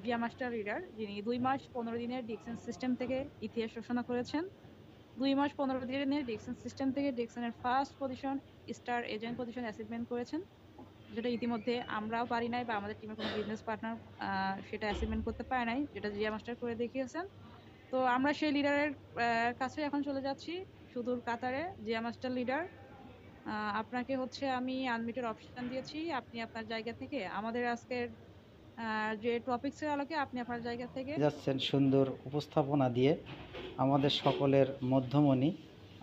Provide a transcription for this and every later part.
Zia master reader, যিনি 2 মাস 15 দিনের Dixon system থেকে ইতিহাস রচনা করেছেন। 2 মাস 15 দিনের ডিকসন সিস্টেম থেকে ডিকসনের first position star agent position achievement করেছেন, যেটা ইতিমধ্যে আমরাও পারি নাই বা আমাদের টিমের কোনো বিজনেস পার্টনার সেটা অ্যাচিভমেন্ট করতে পারে নাই, যেটা জিয়া মাস্টার করে দেখিয়েছেন। তো আমরা সেই লিডারের কাছে এখন চলে যাচ্ছি, সুদূর কাতারে। জিয়া মাস্টার লিডার, আপনাকে হচ্ছে আমি আনমিউটের অপশন দিয়েছি। আপনি আপনার জায়গা থেকে আমাদের আজকের যে টপিকসের আলোকে আপনি আপনার জায়গা থেকে যাচ্ছেন সুন্দর উপস্থাপনা দিয়ে আমাদের সকলের মধ্যমণি,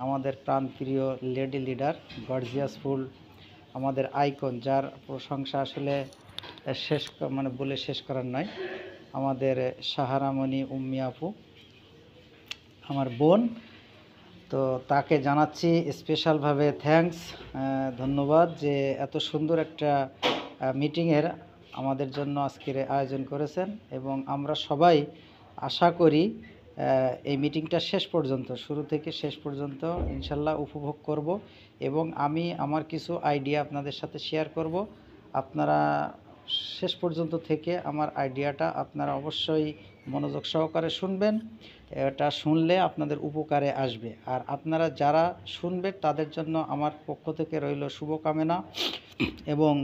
আমাদের প্রাণপ্রিয় লেডি লিডার, গর্জিয়াস ফুল, আমাদের আইকন, যার প্রশংসা আসলে শেষ বলে শেষ করার নয়, আমাদের সাহারামণি উম্মি আপু, আমার বোন। তো তাকে জানাচ্ছি স্পেশালভাবে থ্যাঙ্কস, ধন্যবাদ যে এত সুন্দর একটা মিটিংয়ের আমাদের জন্য আজকের আয়োজন করেছেন। এবং আমরা সবাই আশা করি এই মিটিংটা শেষ পর্যন্ত, শুরু থেকে শেষ পর্যন্ত ইনশাল্লাহ উপভোগ করব। এবং আমি আমার কিছু আইডিয়া আপনাদের সাথে শেয়ার করব। আপনারা শেষ পর্যন্ত থেকে আমার আইডিয়াটা আপনারা অবশ্যই মনোযোগ সহকারে শুনবেন। এটা শুনলে আপনাদের উপকারে আসবে। আর আপনারা যারা শুনবেন তাদের জন্য আমার পক্ষ থেকে রইল শুভকামনা এবং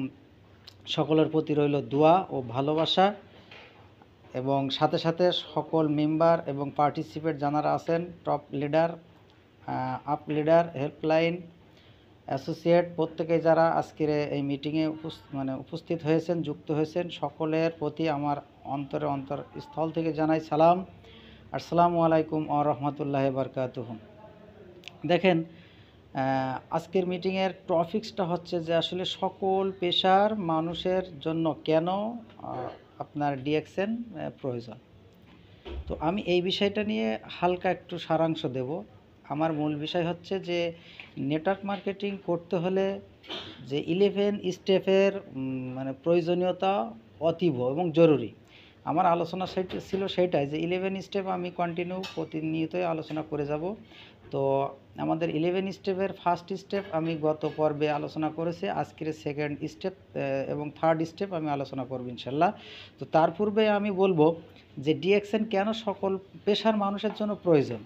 সকলের প্রতি রইল দোয়া ও ভালোবাসা। এবং সাথে সাথে সকল মেম্বার এবং পার্টিসিপেট যারা আছেন, top leader, up leader, helpline, associate, প্রত্যেকে যারা আজকের এই মিটিংয়ে উপস্থিত হয়েছেন, যুক্ত হয়েছেন, সকলের প্রতি আমার অন্তরস্থল থেকে জানাই সালাম। আসসালামু আলাইকুম ওয়া রাহমাতুল্লাহি ওয়া বারাকাতুহু। দেখেন, আজকের মিটিংয়ের টপিকসটা হচ্ছে যে আসলে সকল পেশার মানুষের জন্য কেন আপনার ডিএক্সএন প্রয়োজন। তো আমি এই বিষয়টা নিয়ে হালকা একটু সারাংশ দেব। আমার মূল বিষয় হচ্ছে যে নেটওয়ার্ক মার্কেটিং করতে হলে যে 11 স্টেপের প্রয়োজনীয়তা অতীব এবং জরুরি। আমার আলোচনা ছিল সেইটাই যে 11 স্টেপ আমি কন্টিনিউ প্রতিনিয়তই আলোচনা করে যাব। তো আমাদের 11 স্টেপের ফার্স্ট স্টেপ আমি গত পর্বে আলোচনা করেছি, আজকের সেকেন্ড স্টেপ এবং থার্ড স্টেপ আমি আলোচনা করব ইনশাল্লাহ। তো তার পূর্বে আমি বলবো যে ডিএক্সএন কেন সকল পেশার মানুষের জন্য প্রয়োজন।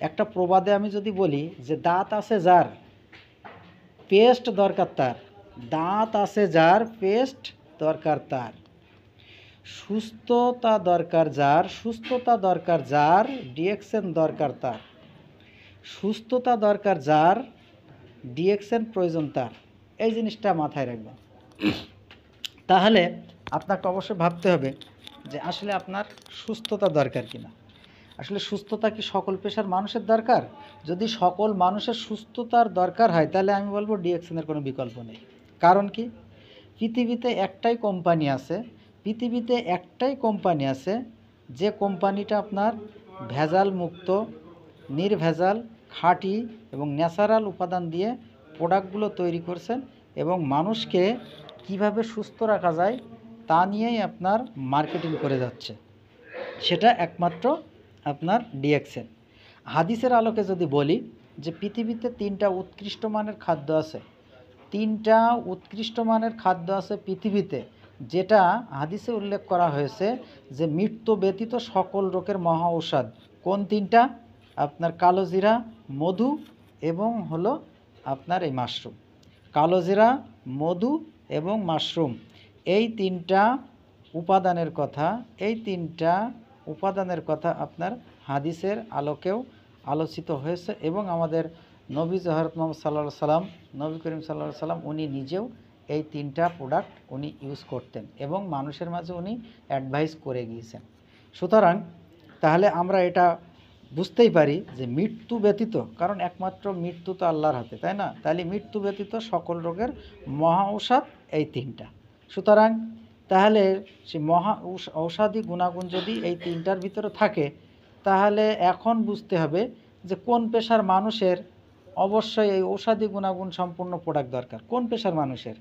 একটা প্রবাদে আমি যদি বলি যে দাঁত আছে যার পেস্ট দরকার তার, দাঁত আছে যার পেস্ট দরকার তার, সুস্থতা দরকার যার, সুস্থতা দরকার যার, ডিএক্সএন দরকার তার, সুস্থতা দরকার যার, ডিএক্সএন প্রয়োজন তার। এই জিনিসটা মাথায় রাখবেন। তাহলে আপনাকে অবশ্যই ভাবতে হবে যে আসলে আপনার সুস্থতা দরকার কিনা। আসলে সুস্থতা কি সকল পেশার মানুষের দরকার? যদি সকল মানুষের সুস্থতার দরকার হয় তাহলে আমি বলবো ডিএক্সএনের কোনো বিকল্প নেই। কারণ কি, পৃথিবীতে একটাই কোম্পানি আছে যে কোম্পানিটা আপনার ভেজাল মুক্ত, নির্ভেজাল, খাঁটি এবং ন্যাচারাল উপাদান দিয়ে প্রোডাক্টগুলো তৈরি করছেন এবং মানুষকে কিভাবে সুস্থ রাখা যায় তা নিয়েই আপনার মার্কেটিং করে যাচ্ছে। সেটা একমাত্র আপনার ডিএক্সএন। হাদিসের আলোকে যদি বলি যে পৃথিবীতে 3টা উৎকৃষ্ট মানের খাদ্য আছে, 3টা উৎকৃষ্ট মানের খাদ্য আছে পৃথিবীতে, যেটা হাদিসে উল্লেখ করা হয়েছে যে মৃত্যু ব্যতীত সকল রোগের মহা ঔষধ। কোন 3টা? আপনার কালোজিরা, মধু এবং হলো আপনার এই মাশরুম। কালোজিরা, মধু এবং মাশরুম, এই 3টা উপাদানের কথা আপনার হাদিসের আলোকেও আলোচিত হয়েছে। এবং আমাদের নবী হযরত মুহাম্মদ সাল্লাল্লাহু আলাইহি সাল্লাম, নবী করিম সাল্লাল্লাহু আলাইহি সাল্লাম, উনি নিজেও এই 3টা প্রোডাক্ট উনি ইউজ করতেন এবং মানুষের মাঝে উনি অ্যাডভাইস করে গিয়েছেন। সুতরাং তাহলে আমরা এটা বুঝতেই পারি যে মৃত্যু ব্যতীত, কারণ একমাত্র মৃত্যু তো আল্লাহর হাতে, তাই না? তাহলে মৃত্যু ব্যতীত সকল রোগের মহা ঔষধ এই 3টা। সুতরাং তাহলে সেই মহা ঔষধি গুণাগুণ যদি এই 3টার ভিতরে থাকে, তাহলে এখন বুঝতে হবে যে কোন পেশার মানুষের অবশ্যই এই ঔষধি গুণাগুণ সম্পূর্ণ প্রোডাক্ট দরকার। কোন পেশার মানুষের?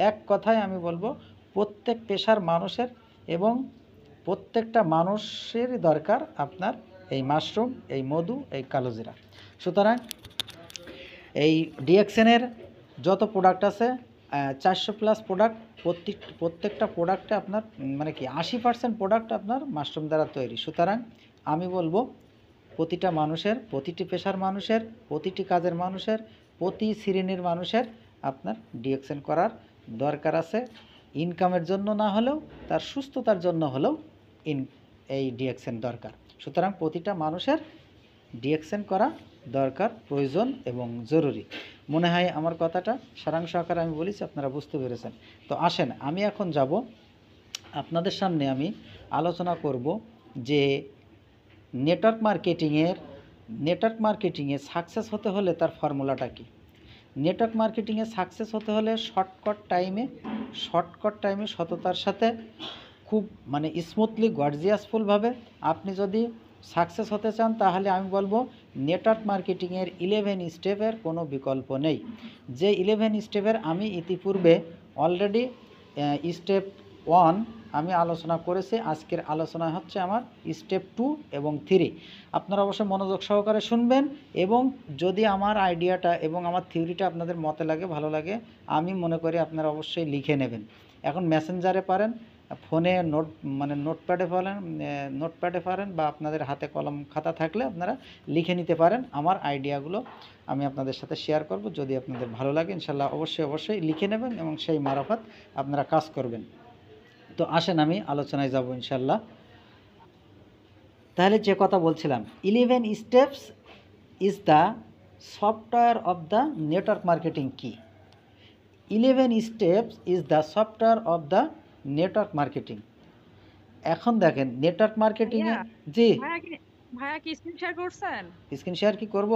এক কথায় আমি বলবো প্রত্যেক পেশার মানুষের, এবং প্রত্যেকটা মানুষের দরকার আপনার এই মাশরুম, এই মধু, এই কালোজিরা। সুতরাং এই ডিএক্সএনের যত প্রোডাক্ট আছে 400+ প্রোডাক্ট প্রত্যেকটা প্রোডাক্টে আপনার মানে কি 80% প্রোডাক্ট আপনার মাশরুম দ্বারা তৈরি। সুতরাং আমি বলবো প্রতিটা মানুষের, প্রতিটি পেশার মানুষের, প্রতিটি কাজের মানুষের, প্রতি শ্রেণীর মানুষের আপনার ডিএক্সএন করার দরকার আছে। ইনকামের জন্য না হলেও তার সুস্থতার জন্য হলেও এই ডিএক্সএন দরকার। সুতরাং প্রতিটা মানুষের ডিএক্সএন করা দরকার, প্রয়োজন এবং জরুরি। মনে হয় আমার কথাটা সারাংশ আকারে আমি বলেছি, আপনারা বুঝতে পেরেছেন। তো আসেন আমি এখন যাব আপনাদের সামনে, আমি আলোচনা করব যে নেটওয়ার্ক মার্কেটিংয়ে সাকসেস হতে হলে তার ফর্মুলাটা কী। নেটওয়ার্ক মার্কেটিংয়ে সাকসেস হতে হলে শর্টকাট টাইমে সততার সাথে খুব মানে স্মুথলি গর্জিয়াসফুলভাবে আপনি যদি সাকসেস হতে চান, তাহলে আমি বলবো নেটওয়ার্ক মার্কেটিংয়ের 11 স্টেপের কোনো বিকল্প নেই। যে 11 স্টেপের আমি ইতিপূর্বে অলরেডি স্টেপ 1 আমি আলোচনা করেছি। আজকের আলোচনা হচ্ছে আমার স্টেপ 2 এবং 3। আপনারা অবশ্যই মনোযোগ সহকারে শুনবেন, এবং যদি আমার আইডিয়াটা এবং আমার থিওরিটা আপনাদের মতে লাগে, ভালো লাগে, আমি মনে করি আপনারা অবশ্যই লিখে নেবেন। এখন মেসেঞ্জারে পারেন, ফোনে নোটপ্যাডে পারেন, বা আপনাদের হাতে কলম খাতা থাকলে আপনারা লিখে নিতে পারেন। আমার আইডিয়াগুলো আমি আপনাদের সাথে শেয়ার করব। যদি আপনাদের ভালো লাগে ইনশাল্লাহ অবশ্যই লিখে নেবেন এবং সেই মারফত আপনারা কাজ করবেন। তো আসেন আমি আলোচনায় যাব ইনশাল্লাহ। তাহলে যে কথা বলছিলাম, 11 steps is the software of the network marketing কি। 11 steps is the software of the network marketing. এখন দেখেন নেটওয়ার্ক মার্কেটিংয়ে, জি ভাইয়া কি স্ক্রিন শেয়ার করছেন? স্ক্রিন শেয়ার কি করব?